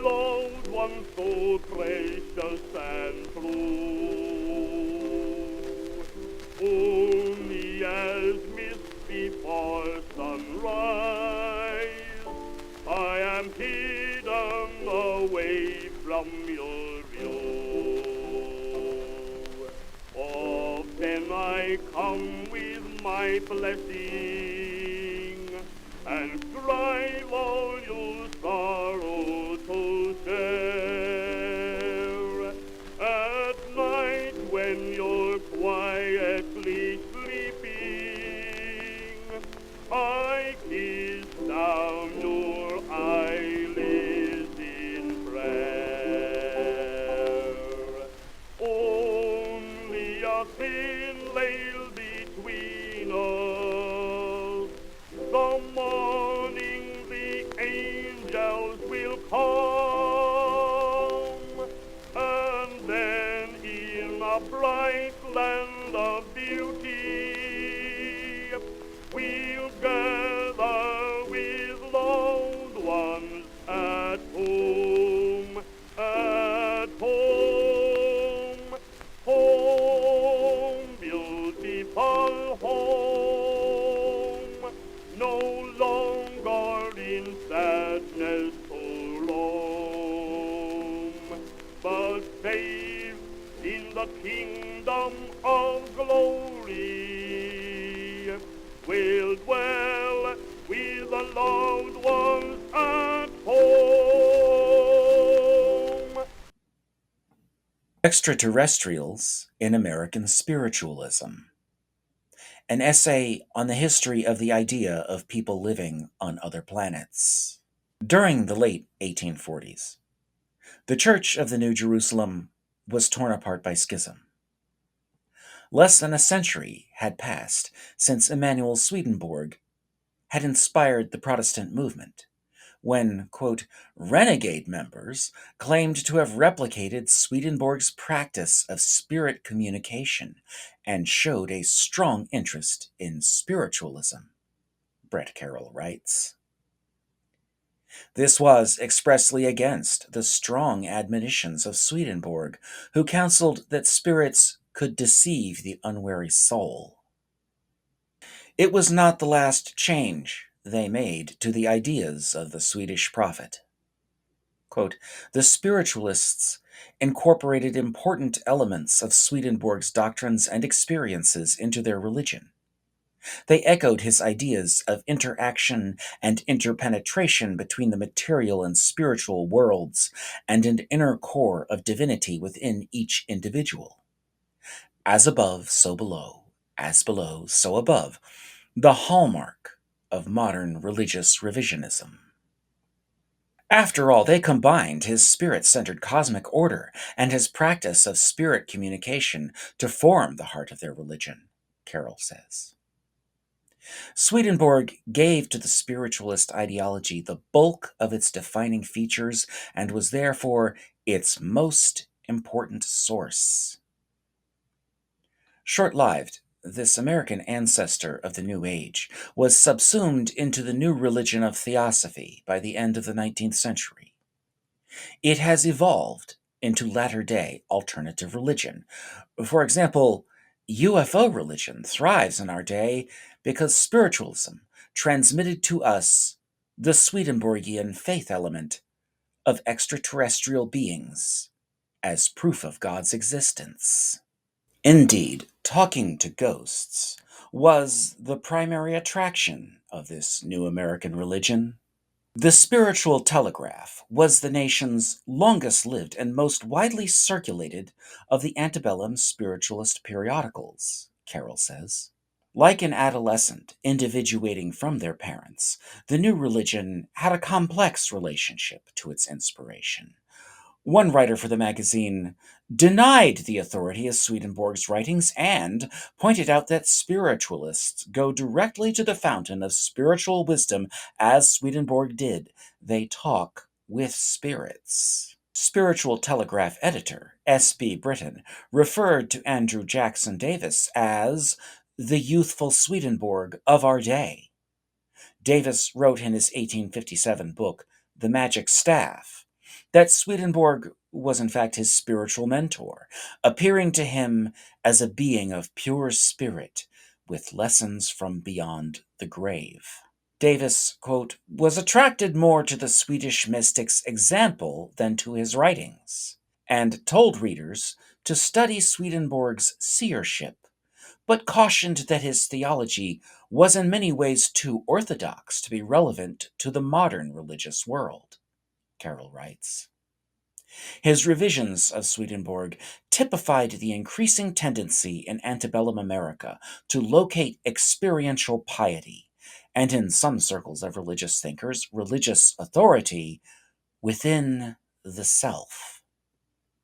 loved one so precious and true. Only as mist before sunrise, I am hidden away from your view. Often I come with my blessing and strive all your sorrow to share. At night when you're quietly sleeping, I kiss down your eyelids in prayer. Only a thin veil between us. The morning the angels will come, and then in a bright land of beauty, we'll gather with loved ones at home, home, beautiful home, no longer in sadness to roam, but safe in the kingdom of glory, will dwell with the loved ones at home. Extraterrestrials in American Spiritualism. An essay on the history of the idea of people living on other planets. During the late 1840s, the Church of the New Jerusalem was torn apart by schism. Less than a century had passed since Emanuel Swedenborg had inspired the Protestant movement, when, quote, renegade members claimed to have replicated Swedenborg's practice of spirit communication and showed a strong interest in spiritualism, Brett Carroll writes. This was expressly against the strong admonitions of Swedenborg, who counseled that spirits could deceive the unwary soul. It was not the last change they made to the ideas of the Swedish prophet. Quote, the spiritualists incorporated important elements of Swedenborg's doctrines and experiences into their religion. They echoed his ideas of interaction and interpenetration between the material and spiritual worlds, and an inner core of divinity within each individual. As above, so below, as below, so above, the hallmark of modern religious revisionism. After all, they combined his spirit-centered cosmic order and his practice of spirit communication to form the heart of their religion, Carroll says. Swedenborg gave to the spiritualist ideology the bulk of its defining features and was therefore its most important source. Short-lived, this American ancestor of the New Age was subsumed into the new religion of theosophy by the end of the 19th century. It has evolved into latter-day alternative religion. For example, UFO religion thrives in our day because spiritualism transmitted to us the Swedenborgian faith element of extraterrestrial beings as proof of God's existence. Indeed, talking to ghosts was the primary attraction of this new American religion. The spiritual telegraph was the nation's longest-lived and most widely circulated of the antebellum spiritualist periodicals, Carroll says. Like an adolescent individuating from their parents, the new religion had a complex relationship to its inspiration. One writer for the magazine denied the authority of Swedenborg's writings and pointed out that spiritualists go directly to the fountain of spiritual wisdom as Swedenborg did. They talk with spirits. Spiritual Telegraph editor S.B. Britton referred to Andrew Jackson Davis as the youthful Swedenborg of our day. Davis wrote in his 1857 book, The Magic Staff, that Swedenborg was in fact his spiritual mentor, appearing to him as a being of pure spirit with lessons from beyond the grave. Davis, quote, was attracted more to the Swedish mystic's example than to his writings, and told readers to study Swedenborg's seership, but cautioned that his theology was in many ways too orthodox to be relevant to the modern religious world, Carroll writes. His revisions of Swedenborg typified the increasing tendency in antebellum America to locate experiential piety, and in some circles of religious thinkers, religious authority within the self.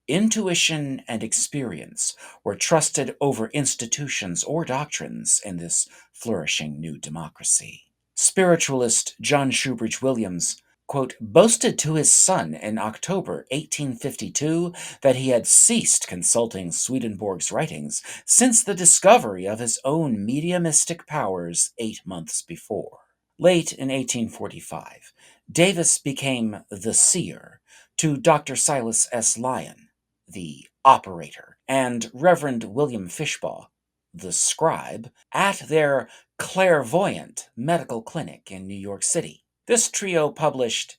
Intuition and experience were trusted over institutions or doctrines in this flourishing new democracy. Spiritualist John Shoebridge Williams, quote, boasted to his son in October 1852 that he had ceased consulting Swedenborg's writings since the discovery of his own mediumistic powers 8 months before. Late in 1845, Davis became the seer to Dr. Silas S. Lyon, the operator, and Reverend William Fishbaugh, the scribe, at their clairvoyant medical clinic in New York City. This trio published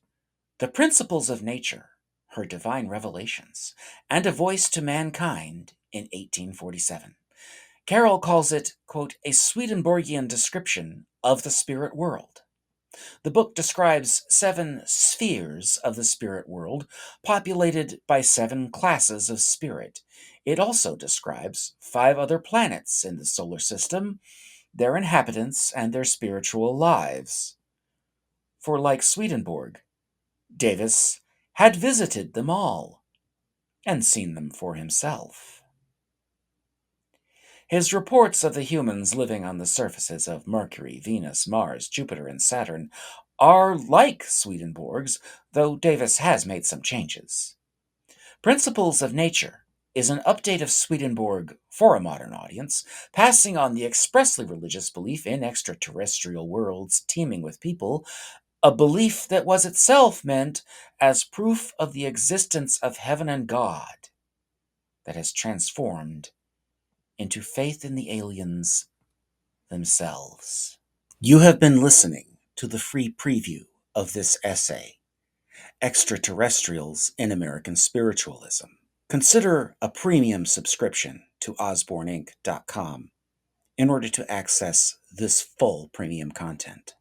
The Principles of Nature, Her Divine Revelations, and A Voice to Mankind in 1847. Carroll calls it, quote, a Swedenborgian description of the spirit world. The book describes 7 spheres of the spirit world, populated by 7 classes of spirit. It also describes 5 other planets in the solar system, their inhabitants, and their spiritual lives. For like Swedenborg, Davis had visited them all and seen them for himself. His reports of the humans living on the surfaces of Mercury, Venus, Mars, Jupiter, and Saturn are like Swedenborg's, though Davis has made some changes. Principles of Nature is an update of Swedenborg for a modern audience, passing on the expressly religious belief in extraterrestrial worlds teeming with people, a belief that was itself meant as proof of the existence of heaven and God that has transformed into faith in the aliens themselves. You have been listening to the free preview of this essay, Extraterrestrials in American Spiritualism. Consider a premium subscription to osborneinc.com in order to access this full premium content.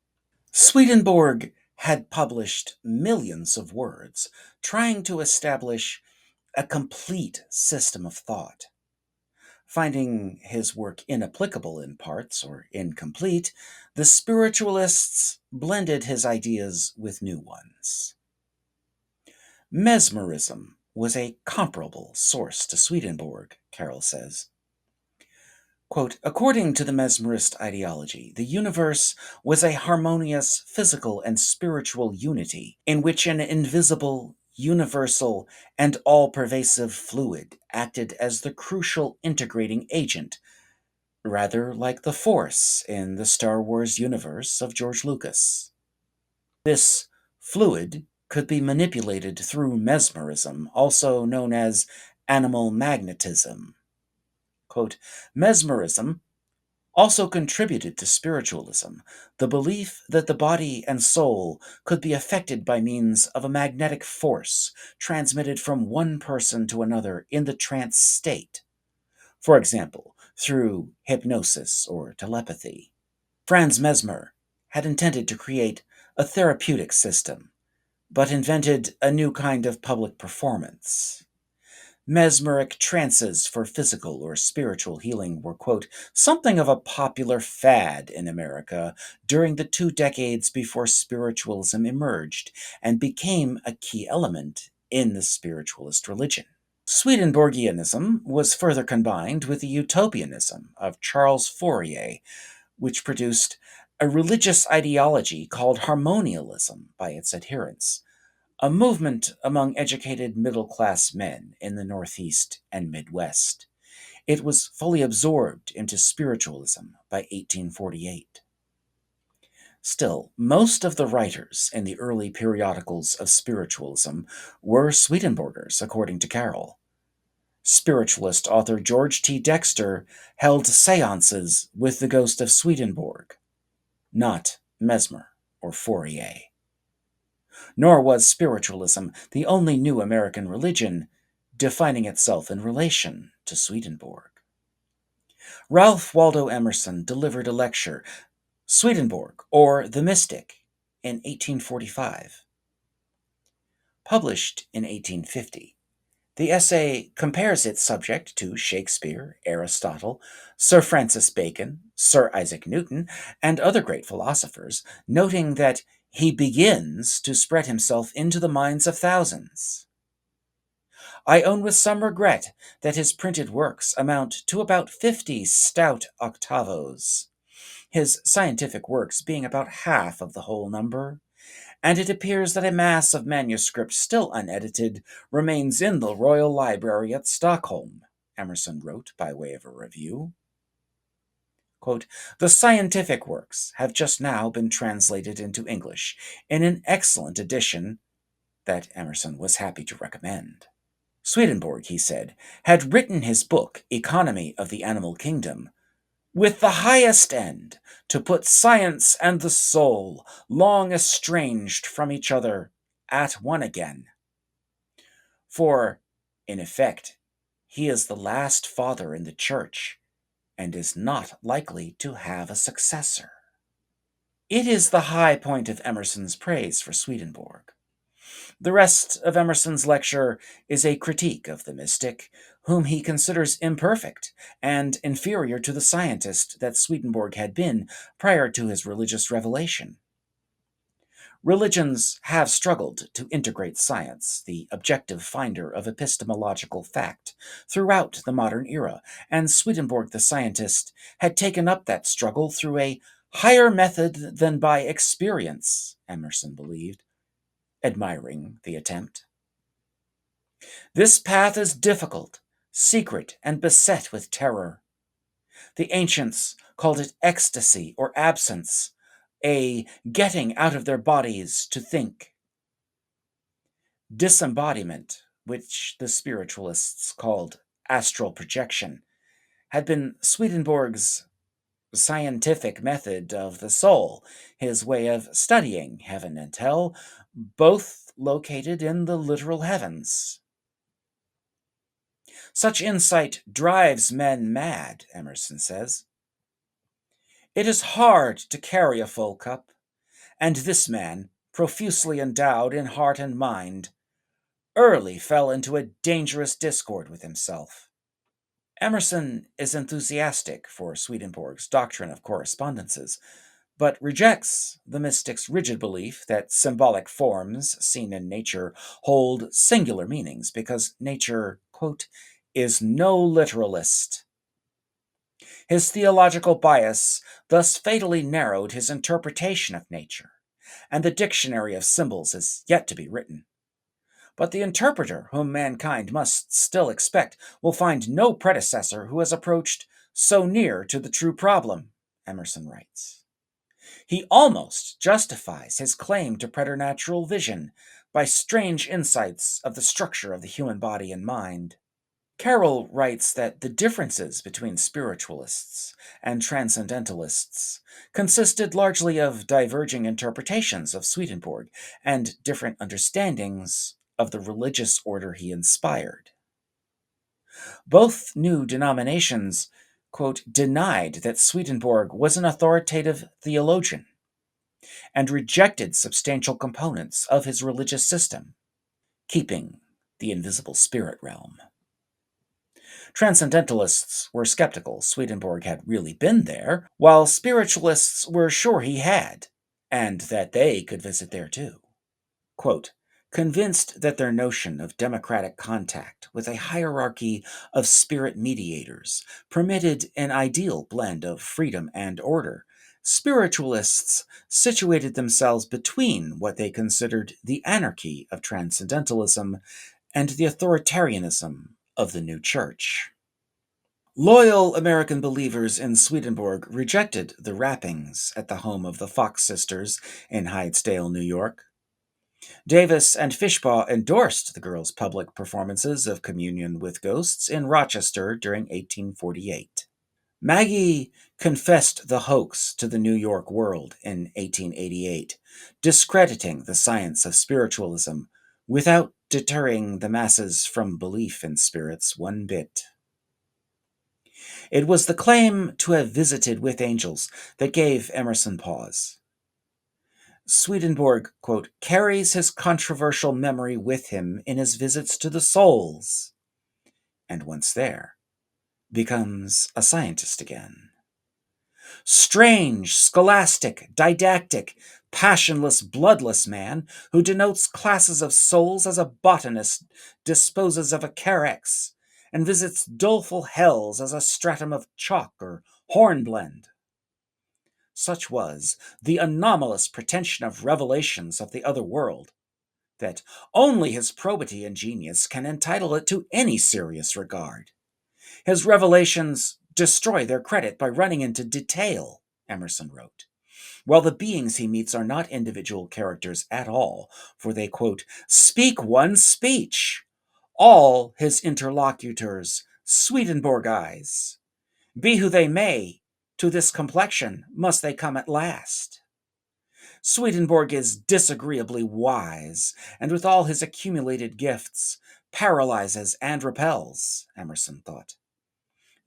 Swedenborg had published millions of words trying to establish a complete system of thought. Finding his work inapplicable in parts or incomplete, the spiritualists blended his ideas with new ones. Mesmerism was a comparable source to Swedenborg, Carroll says. Quote, according to the mesmerist ideology, the universe was a harmonious physical and spiritual unity in which an invisible, universal, and all-pervasive fluid acted as the crucial integrating agent, rather like the Force in the Star Wars universe of George Lucas. This fluid could be manipulated through mesmerism, also known as animal magnetism. Quote, mesmerism also contributed to spiritualism, the belief that the body and soul could be affected by means of a magnetic force transmitted from one person to another in the trance state, for example, through hypnosis or telepathy. Franz Mesmer had intended to create a therapeutic system, but invented a new kind of public performance. Mesmeric trances for physical or spiritual healing were, quote, something of a popular fad in America during the 2 decades before spiritualism emerged and became a key element in the spiritualist religion. Swedenborgianism was further combined with the utopianism of Charles Fourier, which produced a religious ideology called harmonialism by its adherents, a movement among educated middle-class men in the Northeast and Midwest. It was fully absorbed into spiritualism by 1848. Still, most of the writers in the early periodicals of spiritualism were Swedenborgers, according to Carroll. Spiritualist author George T. Dexter held seances with the ghost of Swedenborg, not Mesmer or Fourier. Nor was spiritualism the only new American religion defining itself in relation to Swedenborg. Ralph Waldo Emerson delivered a lecture, Swedenborg, or the Mystic, in 1845. Published in 1850, the essay compares its subject to Shakespeare, Aristotle, Sir Francis Bacon, Sir Isaac Newton, and other great philosophers, noting that he begins to spread himself into the minds of thousands. I own with some regret that his printed works amount to about 50 stout octavos, his scientific works being about half of the whole number, and it appears that a mass of manuscript still unedited remains in the Royal Library at Stockholm, Emerson wrote by way of a review. Quote, the scientific works have just now been translated into English in an excellent edition that Emerson was happy to recommend. Swedenborg, he said, had written his book, Economy of the Animal Kingdom, with the highest end to put science and the soul, long estranged from each other, at one again. For, in effect, he is the last father in the church, and is not likely to have a successor. It is the high point of Emerson's praise for Swedenborg. The rest of Emerson's lecture is a critique of the mystic, whom he considers imperfect and inferior to the scientist that Swedenborg had been prior to his religious revelation. Religions have struggled to integrate science, the objective finder of epistemological fact, throughout the modern era, and Swedenborg the scientist had taken up that struggle through a higher method than by experience, Emerson believed, admiring the attempt. This path is difficult, secret, and beset with terror. The ancients called it ecstasy or absence, a getting out of their bodies to think. Disembodiment, which the spiritualists called astral projection, had been Swedenborg's scientific method of the soul, his way of studying heaven and hell, both located in the literal heavens. Such insight drives men mad, Emerson says. It is hard to carry a full cup, and this man, profusely endowed in heart and mind, early fell into a dangerous discord with himself. Emerson is enthusiastic for Swedenborg's doctrine of correspondences, but rejects the mystic's rigid belief that symbolic forms seen in nature hold singular meanings because nature, quote, is no literalist. His theological bias thus fatally narrowed his interpretation of nature, and the dictionary of symbols is yet to be written. But the interpreter whom mankind must still expect will find no predecessor who has approached so near to the true problem, Emerson writes. He almost justifies his claim to preternatural vision by strange insights of the structure of the human body and mind. Carroll writes that the differences between spiritualists and transcendentalists consisted largely of diverging interpretations of Swedenborg and different understandings of the religious order he inspired. Both new denominations, quote, denied that Swedenborg was an authoritative theologian and rejected substantial components of his religious system, keeping the invisible spirit realm. Transcendentalists were skeptical Swedenborg had really been there, while spiritualists were sure he had, and that they could visit there too. Quote, convinced that their notion of democratic contact with a hierarchy of spirit mediators permitted an ideal blend of freedom and order, spiritualists situated themselves between what they considered the anarchy of transcendentalism and the authoritarianism of the new church. Loyal American believers in Swedenborg rejected the wrappings at the home of the Fox sisters in Hydesdale, New York. Davis and Fishbaugh endorsed the girls' public performances of Communion with Ghosts in Rochester during 1848. Maggie confessed the hoax to the New York World in 1888, discrediting the science of spiritualism without deterring the masses from belief in spirits one bit. It was the claim to have visited with angels that gave Emerson pause. Swedenborg, quote, carries his controversial memory with him in his visits to the souls, and once there, becomes a scientist again. Strange, scholastic, didactic, passionless, bloodless man who denotes classes of souls as a botanist disposes of a carex, and visits doleful hells as a stratum of chalk or hornblende. Such was the anomalous pretension of revelations of the other world, that only his probity and genius can entitle it to any serious regard. His revelations destroy their credit by running into detail, Emerson wrote, while the beings he meets are not individual characters at all, for they, quote, speak one speech. All his interlocutors, Swedenborg eyes. Be who they may, to this complexion must they come at last. Swedenborg is disagreeably wise, and with all his accumulated gifts, paralyzes and repels, Emerson thought.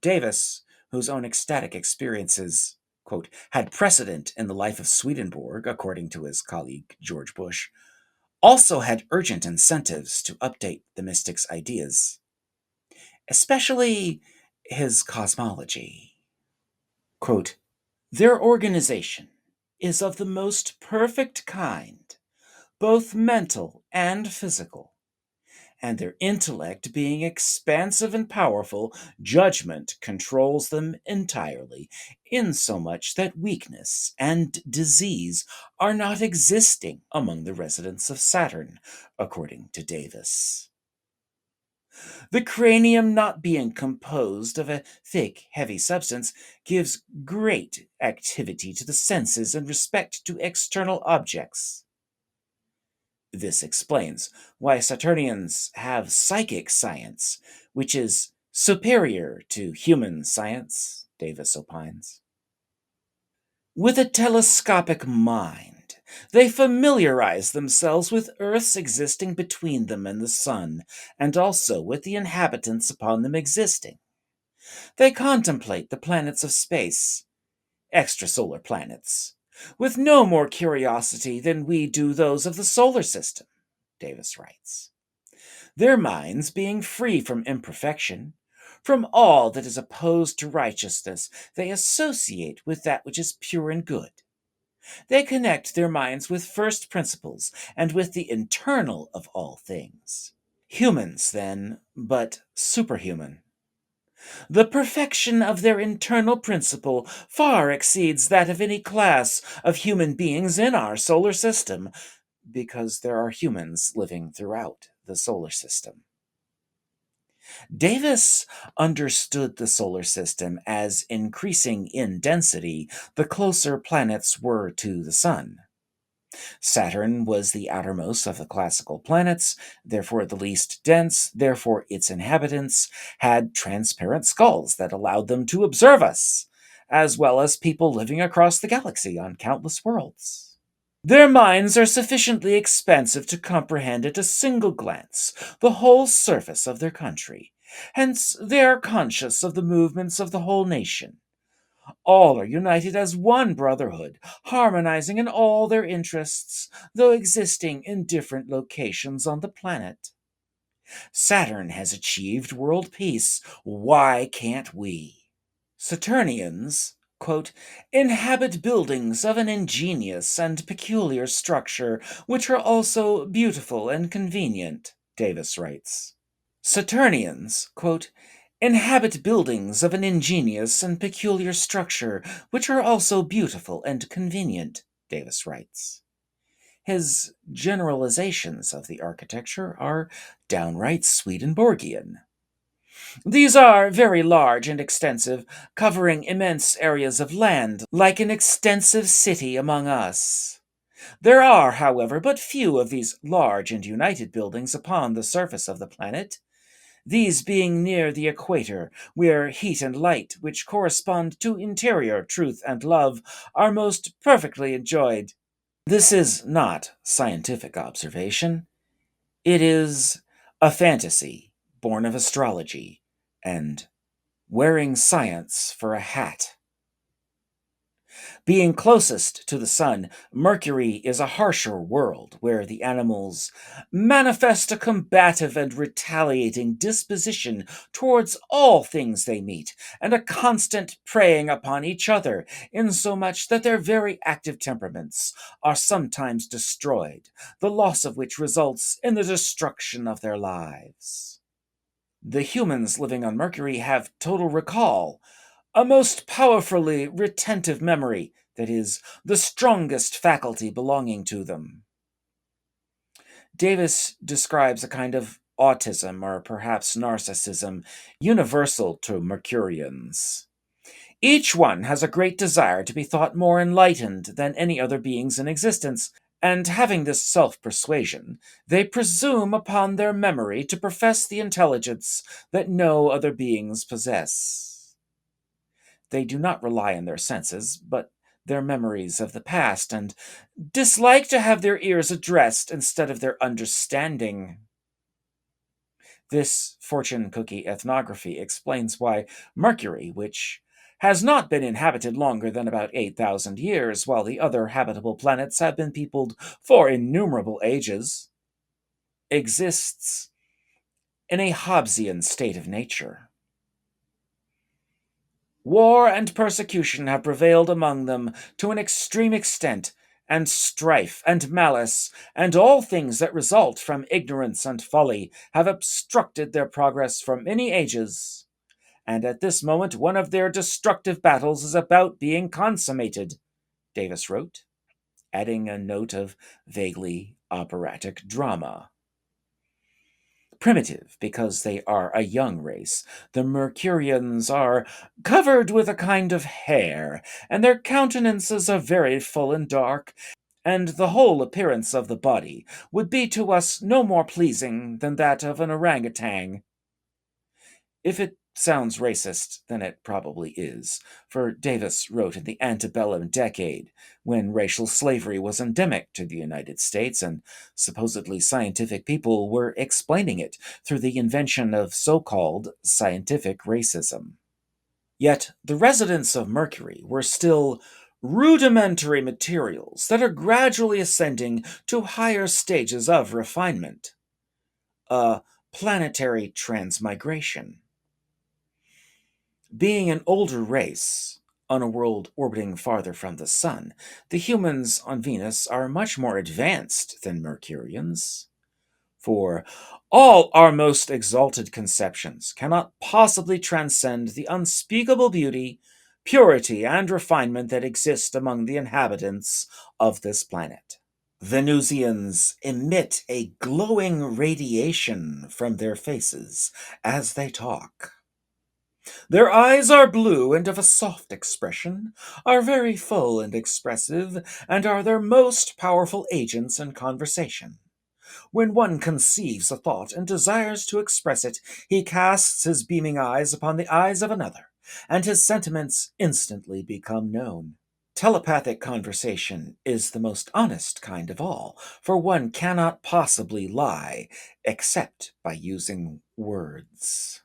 Davis, whose own ecstatic experiences, quote, had precedent in the life of Swedenborg, according to his colleague George Bush, also had urgent incentives to update the mystic's ideas, especially his cosmology. Quote, their organization is of the most perfect kind, both mental and physical, and their intellect being expansive and powerful, judgment controls them entirely, insomuch that weakness and disease are not existing among the residents of Saturn, according to Davis. The cranium not being composed of a thick, heavy substance gives great activity to the senses in respect to external objects. This explains why Saturnians have psychic science, which is superior to human science, Davis opines. With a telescopic mind, they familiarize themselves with Earth's existing between them and the sun, and also with the inhabitants upon them existing. They contemplate the planets of space, extrasolar planets, with no more curiosity than we do those of the solar system, Davis writes. Their minds being free from imperfection, from all that is opposed to righteousness, they associate with that which is pure and good. They connect their minds with first principles and with the internal of all things. Humans, then, but superhuman. The perfection of their internal principle far exceeds that of any class of human beings in our solar system, because there are humans living throughout the solar system. Davis understood the solar system as increasing in density the closer planets were to the sun. Saturn was the outermost of the classical planets, therefore the least dense, therefore its inhabitants had transparent skulls that allowed them to observe us, as well as people living across the galaxy on countless worlds. Their minds are sufficiently expansive to comprehend at a single glance the whole surface of their country. Hence, they are conscious of the movements of the whole nation. All are united as one brotherhood, harmonizing in all their interests, though existing in different locations on the planet. Saturn has achieved world peace. Why can't we? Saturnians, quote, inhabit buildings of an ingenious and peculiar structure, which are also beautiful and convenient, Davis writes. Saturnians, quote, inhabit buildings of an ingenious and peculiar structure, which are also beautiful and convenient, Davis writes. His generalizations of the architecture are downright Swedenborgian. These are very large and extensive, covering immense areas of land, like an extensive city among us. There are, however, but few of these large and united buildings upon the surface of the planet, these being near the equator, where heat and light, which correspond to interior truth and love, are most perfectly enjoyed. This is not scientific observation. It is a fantasy born of astrology and wearing science for a hat. Being closest to the sun, Mercury is a harsher world where the animals manifest a combative and retaliating disposition towards all things they meet, and a constant preying upon each other, insomuch that their very active temperaments are sometimes destroyed, the loss of which results in the destruction of their lives. The humans living on Mercury have total recall, a most powerfully retentive memory that is the strongest faculty belonging to them. Davis describes a kind of autism or perhaps narcissism universal to Mercurians. Each one has a great desire to be thought more enlightened than any other beings in existence, and having this self persuasion, they presume upon their memory to profess the intelligence that no other beings possess. They do not rely on their senses, but their memories of the past, and dislike to have their ears addressed instead of their understanding. This fortune cookie ethnography explains why Mercury, which has not been inhabited longer than about 8,000 years, while the other habitable planets have been peopled for innumerable ages, exists in a Hobbesian state of nature. War and persecution have prevailed among them to an extreme extent, and strife and malice, and all things that result from ignorance and folly, have obstructed their progress for many ages. And at this moment, one of their destructive battles is about being consummated, Davis wrote, adding a note of vaguely operatic drama. Primitive because they are a young race, the Mercurians are covered with a kind of hair, and their countenances are very full and dark, and the whole appearance of the body would be to us no more pleasing than that of an orangutan. If it sounds racist, then it probably is, for Davis wrote in the antebellum decade, when racial slavery was endemic to the United States, and supposedly scientific people were explaining it through the invention of so-called scientific racism. Yet the residents of Mercury were still rudimentary materials that are gradually ascending to higher stages of refinement, a planetary transmigration. Being an older race, on a world orbiting farther from the sun, the humans on Venus are much more advanced than Mercurians. For all our most exalted conceptions cannot possibly transcend the unspeakable beauty, purity, and refinement that exist among the inhabitants of this planet. Venusians emit a glowing radiation from their faces as they talk. Their eyes are blue and of a soft expression, are very full and expressive, and are their most powerful agents in conversation. When one conceives a thought and desires to express it, he casts his beaming eyes upon the eyes of another, and his sentiments instantly become known. Telepathic conversation is the most honest kind of all, for one cannot possibly lie except by using words.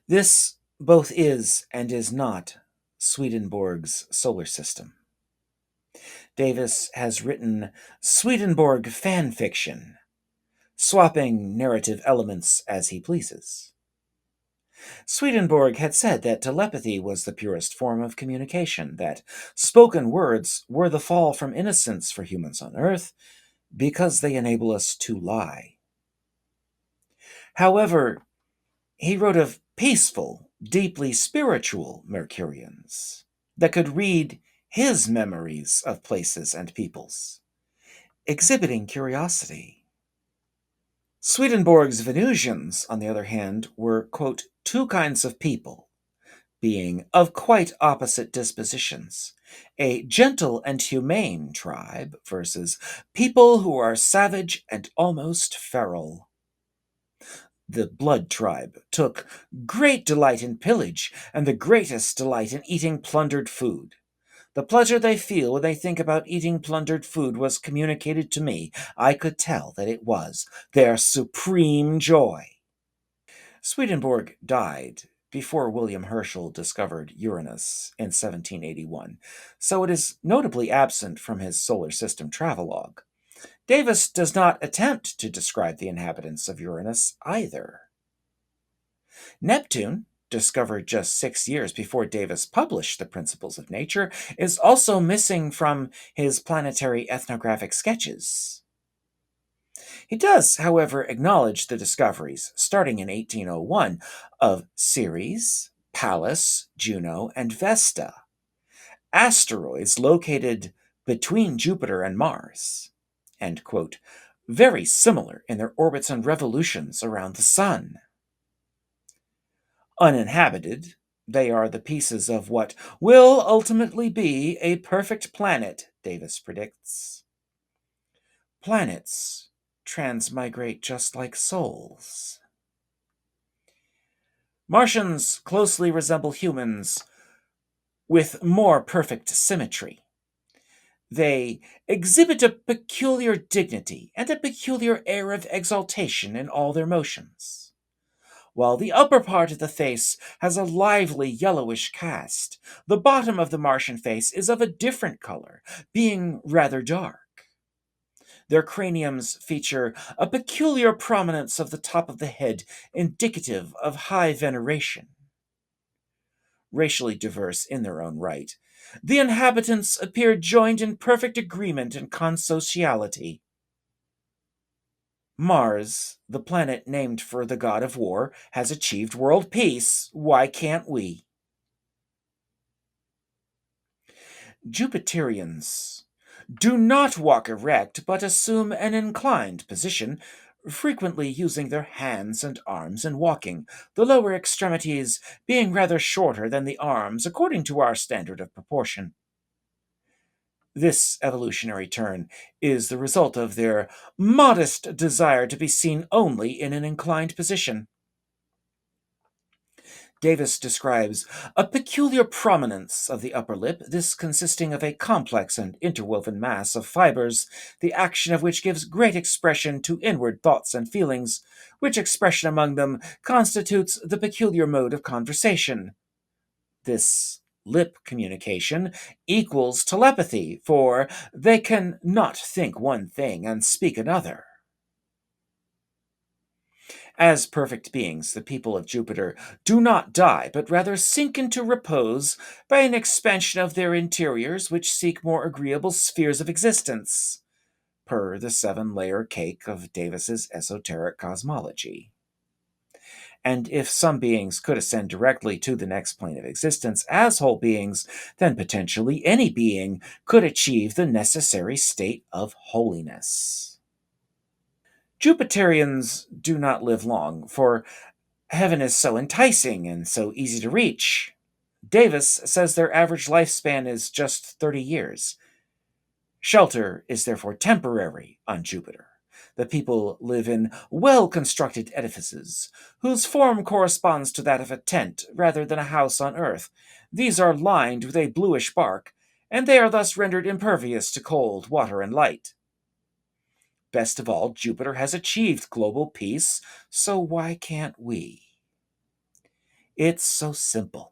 This both is and is not Swedenborg's solar system. Davis has written Swedenborg fan fiction, swapping narrative elements as he pleases. Swedenborg had said that telepathy was the purest form of communication, that spoken words were the fall from innocence for humans on Earth because they enable us to lie. However, he wrote of peaceful, deeply spiritual Mercurians that could read his memories of places and peoples, exhibiting curiosity. Swedenborg's Venusians, on the other hand, were, quote, two kinds of people, being of quite opposite dispositions. A gentle and humane tribe versus people who are savage and almost feral. The blood tribe took great delight in pillage and the greatest delight in eating plundered food. The pleasure they feel when they think about eating plundered food was communicated to me. I could tell that it was their supreme joy. Swedenborg died before William Herschel discovered Uranus in 1781, so it is notably absent from his solar system travelogue. Davis does not attempt to describe the inhabitants of Uranus either. Neptune, discovered just 6 years before Davis published The Principles of Nature, is also missing from his planetary ethnographic sketches. He does, however, acknowledge the discoveries, starting in 1801, of Ceres, Pallas, Juno, and Vesta, asteroids located between Jupiter and Mars, end quote, very similar in their orbits and revolutions around the Sun. Uninhabited, they are the pieces of what will ultimately be a perfect planet, Davis predicts. Planets transmigrate just like souls. Martians closely resemble humans with more perfect symmetry. They exhibit a peculiar dignity and a peculiar air of exaltation in all their motions. While the upper part of the face has a lively yellowish cast, the bottom of the Martian face is of a different color, being rather dark. Their craniums feature a peculiar prominence of the top of the head, indicative of high veneration. Racially diverse in their own right, the inhabitants appear joined in perfect agreement and consociality. Mars, the planet named for the god of war, has achieved world peace. Why can't we? Jupiterians do not walk erect, but assume an inclined position, frequently using their hands and arms in walking, the lower extremities being rather shorter than the arms according to our standard of proportion. This evolutionary turn is the result of their modest desire to be seen only in an inclined position. Davis describes a peculiar prominence of the upper lip, this consisting of a complex and interwoven mass of fibers, the action of which gives great expression to inward thoughts and feelings, which expression among them constitutes the peculiar mode of conversation. This lip communication equals telepathy, for they can not think one thing and speak another. As perfect beings, the people of Jupiter do not die, but rather sink into repose by an expansion of their interiors, which seek more agreeable spheres of existence, per the 7-layer cake of Davis's esoteric cosmology. And if some beings could ascend directly to the next plane of existence as whole beings, then potentially any being could achieve the necessary state of holiness. Jupiterians do not live long, for heaven is so enticing and so easy to reach. Davis says their average lifespan is just 30 years. Shelter is therefore temporary on Jupiter. The people live in well constructed edifices, whose form corresponds to that of a tent rather than a house on Earth. These are lined with a bluish bark, and they are thus rendered impervious to cold, water, and light. Best of all, Jupiter has achieved global peace, so why can't we? It's so simple.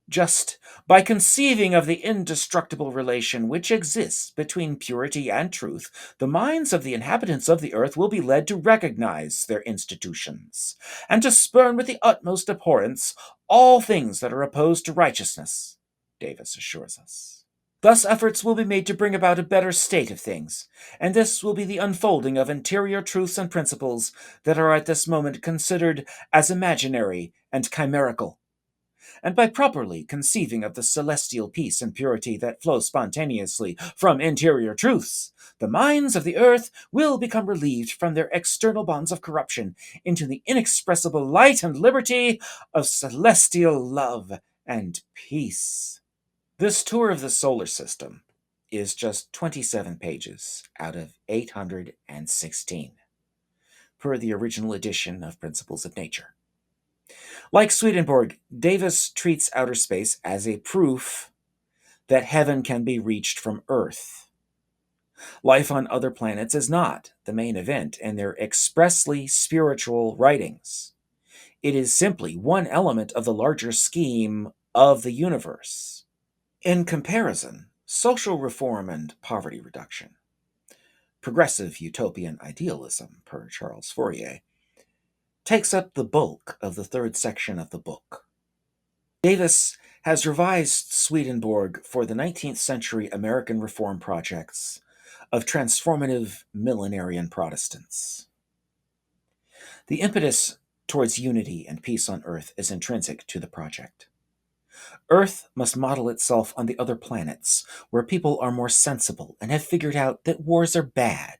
Just by conceiving of the indestructible relation which exists between purity and truth, the minds of the inhabitants of the earth will be led to recognize their institutions, and to spurn with the utmost abhorrence all things that are opposed to righteousness, Davis assures us. Thus efforts will be made to bring about a better state of things, and this will be the unfolding of interior truths and principles that are at this moment considered as imaginary and chimerical. and by properly conceiving of the celestial peace and purity that flow spontaneously from interior truths, the minds of the earth will become relieved from their external bonds of corruption into the inexpressible light and liberty of celestial love and peace. This tour of the solar system is just 27 pages out of 816, per the original edition of Principles of Nature. Like Swedenborg, Davis treats outer space as a proof that heaven can be reached from Earth. Life on other planets is not the main event in their expressly spiritual writings. It is simply one element of the larger scheme of the universe. In comparison, social reform and poverty reduction, progressive utopian idealism, per Charles Fourier, takes up the bulk of the third section of the book. Davis has revised Swedenborg for the 19th century American reform projects of transformative millenarian Protestants. The impetus towards unity and peace on Earth is intrinsic to the project. Earth must model itself on the other planets, where people are more sensible and have figured out that wars are bad.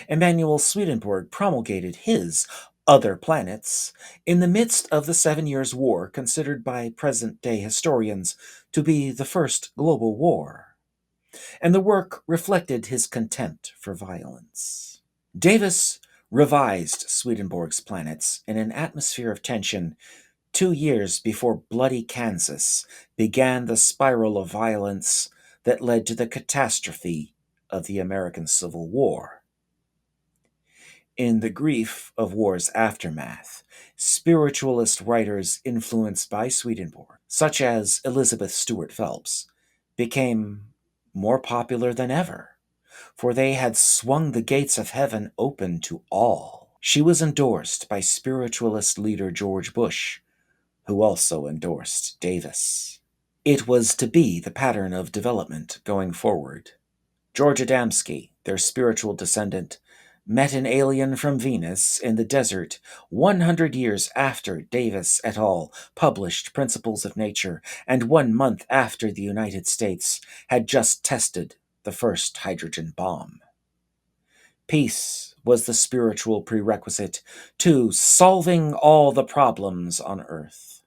Emanuel Swedenborg promulgated his Other Planets in the midst of the 7 Years' War, considered by present-day historians to be the first global war, and the work reflected his contempt for violence. Davis revised Swedenborg's planets in an atmosphere of tension 2 years before bloody Kansas began the spiral of violence that led to the catastrophe of the American Civil War. In the grief of war's aftermath, spiritualist writers influenced by Swedenborg, such as Elizabeth Stuart Phelps, became more popular than ever, for they had swung the gates of heaven open to all. She was endorsed by spiritualist leader George Bush, who also endorsed Davis. It was to be the pattern of development going forward. George Adamski, their spiritual descendant, met an alien from Venus in the desert 100 years after Davis et al. Published Principles of Nature and 1 month after the United States had just tested the first hydrogen bomb. Peace was the spiritual prerequisite to solving all the problems on Earth.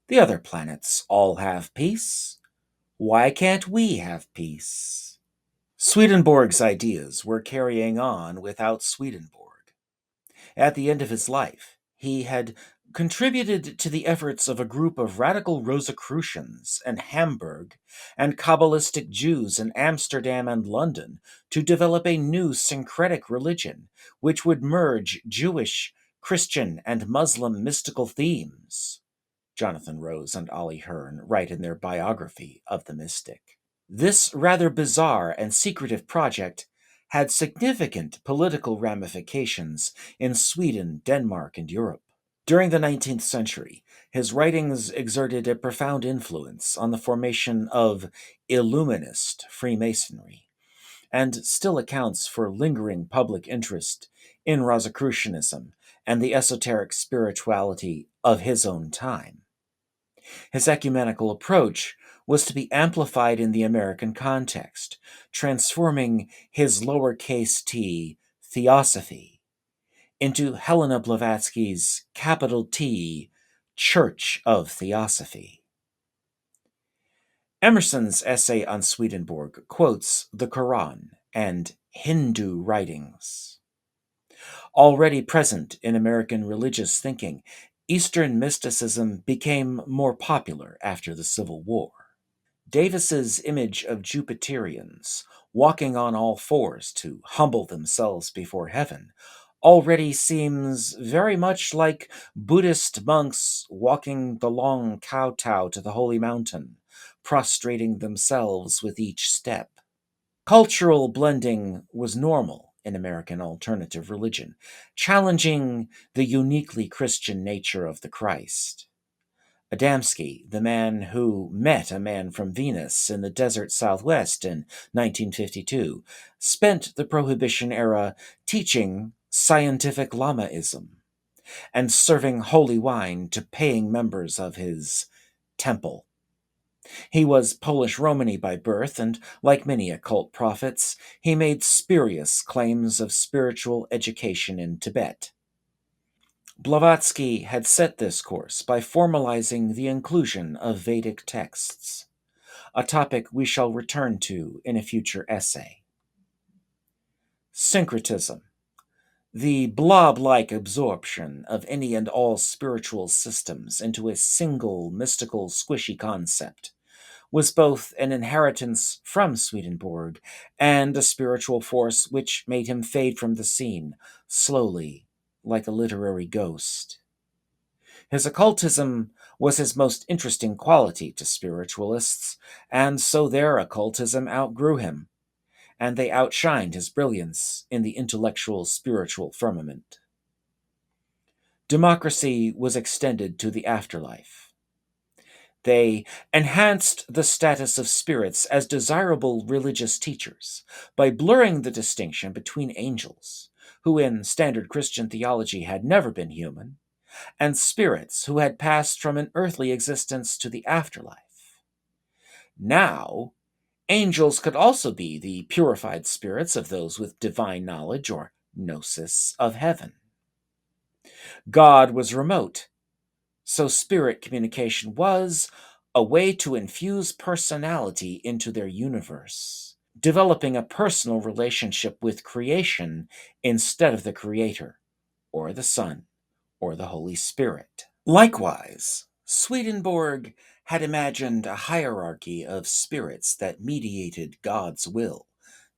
The other planets all have peace. Why can't we have peace? Swedenborg's ideas were carrying on without Swedenborg. At the end of his life, he had contributed to the efforts of a group of radical Rosicrucians in Hamburg and Kabbalistic Jews in Amsterdam and London to develop a new syncretic religion which would merge Jewish, Christian, and Muslim mystical themes. Jonathan Rose and Ollie Hearn write in their biography of the mystic. This rather bizarre and secretive project had significant political ramifications in Sweden, Denmark, and Europe. During the 19th century, his writings exerted a profound influence on the formation of Illuminist Freemasonry, and still accounts for lingering public interest in Rosicrucianism and the esoteric spirituality of his own time. His ecumenical approach was to be amplified in the American context, transforming his lowercase t theosophy into Helena Blavatsky's capital T Church of Theosophy. Emerson's essay on Swedenborg quotes the Quran and Hindu writings. Already present in American religious thinking, Eastern mysticism became more popular after the Civil War. Davis's image of Jupiterians walking on all fours to humble themselves before heaven already seems very much like Buddhist monks walking the long kowtow to the holy mountain, prostrating themselves with each step. Cultural blending was normal in American alternative religion, challenging the uniquely Christian nature of the Christ. Adamski, the man who met a man from Venus in the desert Southwest in 1952, spent the Prohibition era teaching scientific Lamaism, and serving holy wine to paying members of his temple. He was Polish Romany by birth, and like many occult prophets, he made spurious claims of spiritual education in Tibet. Blavatsky had set this course by formalizing the inclusion of Vedic texts, a topic we shall return to in a future essay. Syncretism, the blob-like absorption of any and all spiritual systems into a single mystical squishy concept, was both an inheritance from Swedenborg and a spiritual force which made him fade from the scene, slowly, like a literary ghost. His occultism was his most interesting quality to spiritualists, and so their occultism outgrew him, and they outshined his brilliance in the intellectual spiritual firmament. Democracy was extended to the afterlife. They enhanced the status of spirits as desirable religious teachers by blurring the distinction between angels, who in standard Christian theology had never been human, and spirits who had passed from an earthly existence to the afterlife. Now, angels could also be the purified spirits of those with divine knowledge or gnosis of heaven. God was remote, so spirit communication was a way to infuse personality into their universe, developing a personal relationship with creation instead of the Creator, or the Son, or the Holy Spirit. Likewise, Swedenborg had imagined a hierarchy of spirits that mediated God's will,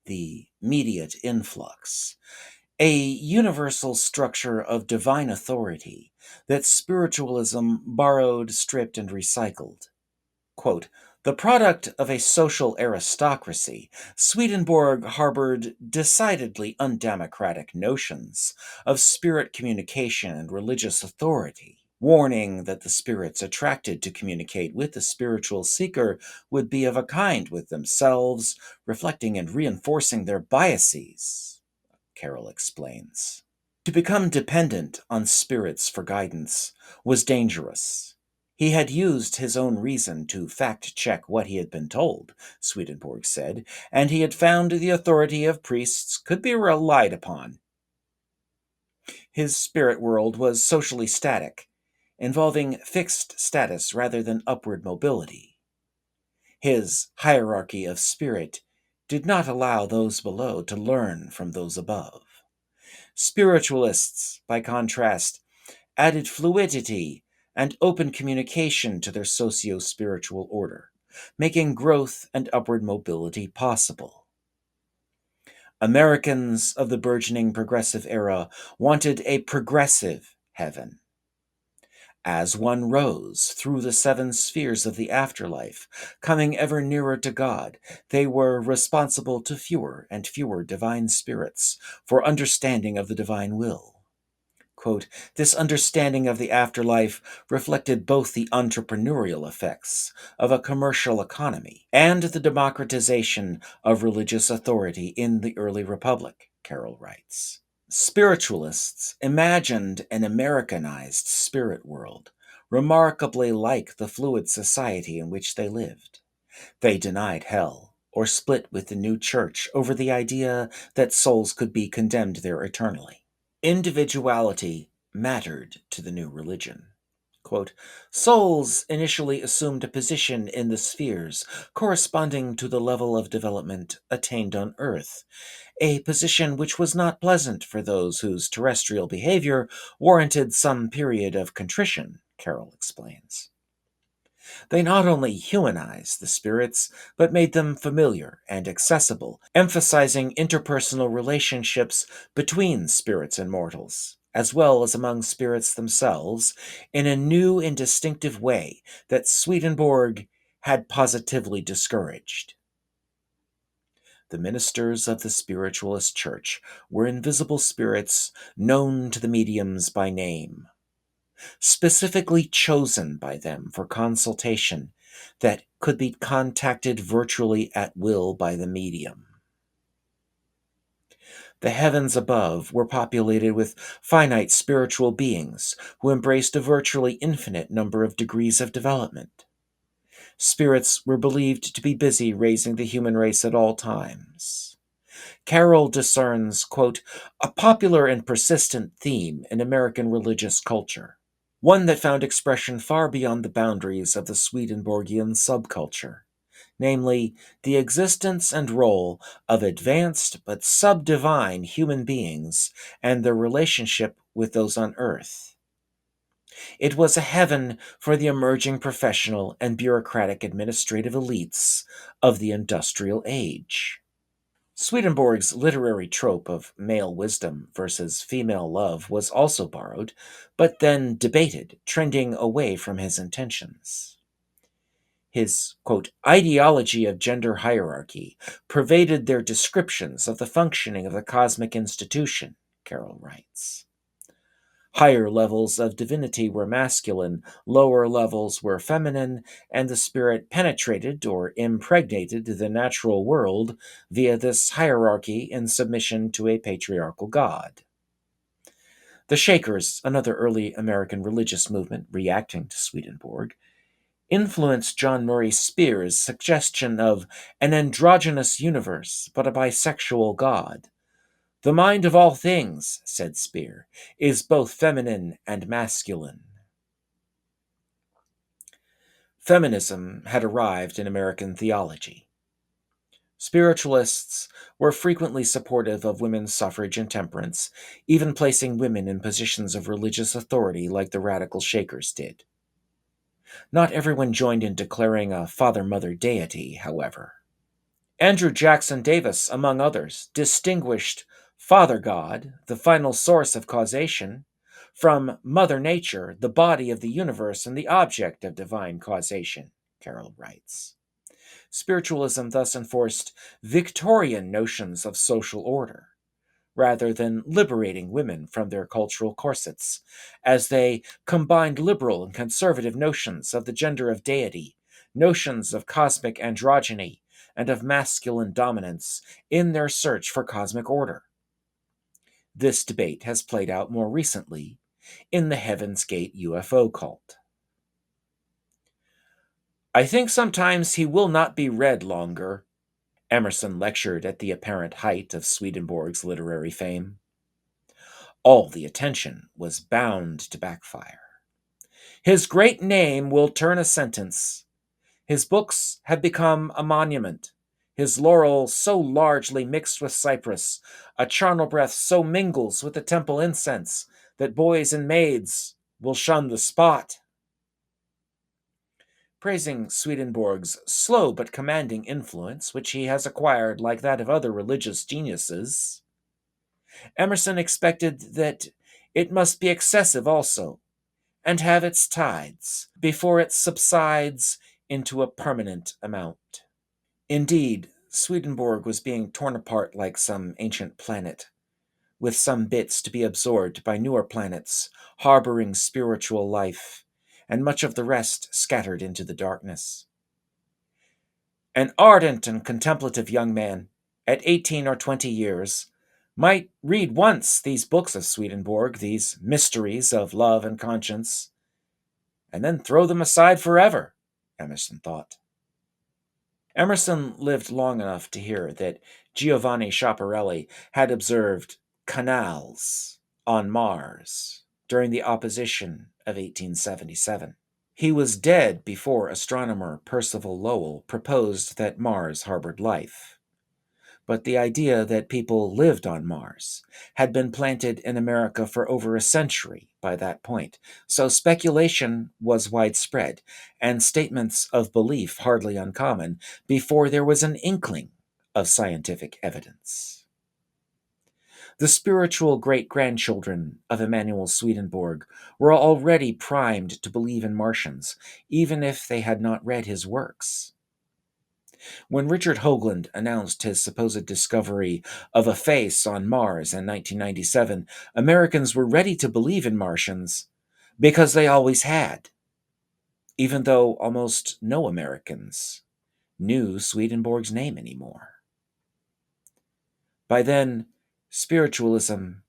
the mediate influx, a universal structure of divine authority that spiritualism borrowed, stripped, and recycled. Quote, the product of a social aristocracy, Swedenborg harbored decidedly undemocratic notions of spirit communication and religious authority, warning that the spirits attracted to communicate with the spiritual seeker would be of a kind with themselves, reflecting and reinforcing their biases, Carroll explains. To become dependent on spirits for guidance was dangerous. He had used his own reason to fact-check what he had been told, Swedenborg said, and he had found the authority of priests could be relied upon. His spirit world was socially static, involving fixed status rather than upward mobility. His hierarchy of spirit did not allow those below to learn from those above. Spiritualists, by contrast, added fluidity and open communication to their socio-spiritual order, making growth and upward mobility possible. Americans of the burgeoning progressive era wanted a progressive heaven. As one rose through the seven spheres of the afterlife, coming ever nearer to God, they were responsible to fewer and fewer divine spirits for understanding of the divine will. Quote, this understanding of the afterlife reflected both the entrepreneurial effects of a commercial economy and the democratization of religious authority in the early republic, Carroll writes. Spiritualists imagined an Americanized spirit world, remarkably like the fluid society in which they lived. They denied hell, or split with the new church over the idea that souls could be condemned there eternally. Individuality mattered to the new religion. Quote, souls initially assumed a position in the spheres corresponding to the level of development attained on Earth, a position which was not pleasant for those whose terrestrial behavior warranted some period of contrition, Carroll explains. They not only humanized the spirits, but made them familiar and accessible, emphasizing interpersonal relationships between spirits and mortals, as well as among spirits themselves, in a new and distinctive way that Swedenborg had positively discouraged. The ministers of the Spiritualist Church were invisible spirits known to the mediums by name, specifically chosen by them for consultation that could be contacted virtually at will by the medium. The heavens above were populated with finite spiritual beings who embraced a virtually infinite number of degrees of development. Spirits were believed to be busy raising the human race at all times. Carroll discerns, quote, a popular and persistent theme in American religious culture, one that found expression far beyond the boundaries of the Swedenborgian subculture, namely, the existence and role of advanced but subdivine human beings and their relationship with those on Earth. It was a heaven for the emerging professional and bureaucratic administrative elites of the industrial age. Swedenborg's literary trope of male wisdom versus female love was also borrowed, but then debated, trending away from his intentions. His, quote, ideology of gender hierarchy pervaded their descriptions of the functioning of the cosmic institution, Carroll writes. Higher levels of divinity were masculine, lower levels were feminine, and the spirit penetrated or impregnated the natural world via this hierarchy in submission to a patriarchal god. The Shakers, another early American religious movement reacting to Swedenborg, influenced John Murray Spear's suggestion of an androgynous universe but a bisexual god. The mind of all things, said Spear, is both feminine and masculine. Feminism had arrived in American theology. Spiritualists were frequently supportive of women's suffrage and temperance, even placing women in positions of religious authority like the radical Shakers did. Not everyone joined in declaring a father-mother deity, however. Andrew Jackson Davis, among others, distinguished Father God, the final source of causation, from Mother Nature, the body of the universe and the object of divine causation, Carroll writes. Spiritualism thus enforced Victorian notions of social order, rather than liberating women from their cultural corsets, as they combined liberal and conservative notions of the gender of deity, notions of cosmic androgyny, and of masculine dominance in their search for cosmic order. This debate has played out more recently in the Heaven's Gate UFO cult. I think sometimes he will not be read longer, Emerson lectured at the apparent height of Swedenborg's literary fame. All the attention was bound to backfire. His great name will turn a sentence. His books have become a monument. His laurel so largely mixed with cypress, a charnel breath so mingles with the temple incense, that boys and maids will shun the spot. Praising Swedenborg's slow but commanding influence, which he has acquired like that of other religious geniuses, Emerson expected that it must be excessive also, and have its tides, before it subsides into a permanent amount. Indeed, Swedenborg was being torn apart like some ancient planet, with some bits to be absorbed by newer planets, harboring spiritual life, and much of the rest scattered into the darkness. An ardent and contemplative young man, at 18 or 20 years, might read once these books of Swedenborg, these mysteries of love and conscience, and then throw them aside forever, Emerson thought. Emerson lived long enough to hear that Giovanni Schiaparelli had observed canals on Mars during the opposition of 1877. He was dead before astronomer Percival Lowell proposed that Mars harbored life. But the idea that people lived on Mars had been planted in America for over a century by that point, so speculation was widespread, and statements of belief hardly uncommon, before there was an inkling of scientific evidence. The spiritual great-grandchildren of Emanuel Swedenborg were already primed to believe in Martians, even if they had not read his works. When Richard Hoagland announced his supposed discovery of a face on Mars in 1997, Americans were ready to believe in Martians because they always had, even though almost no Americans knew Swedenborg's name anymore. By then, Spiritualism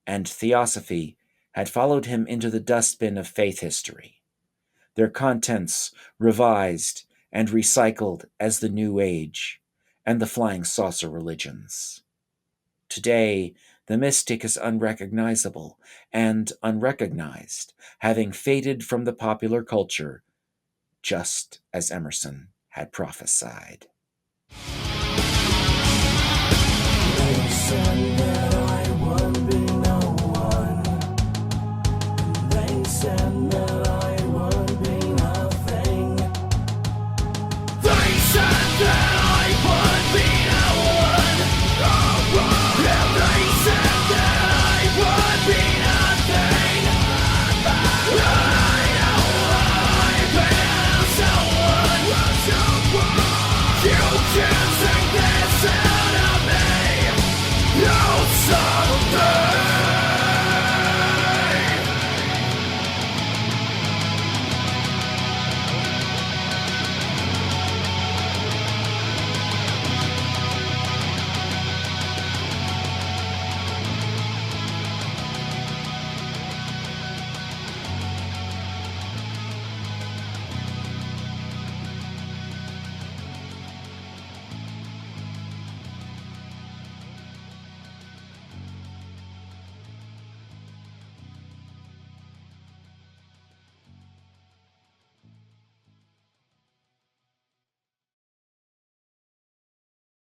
and Theosophy had followed him into the dustbin of faith history, their contents revised and recycled as the New Age and the flying saucer religions. Today, the mystic is unrecognizable and unrecognized, having faded from the popular culture, just as Emerson had prophesied.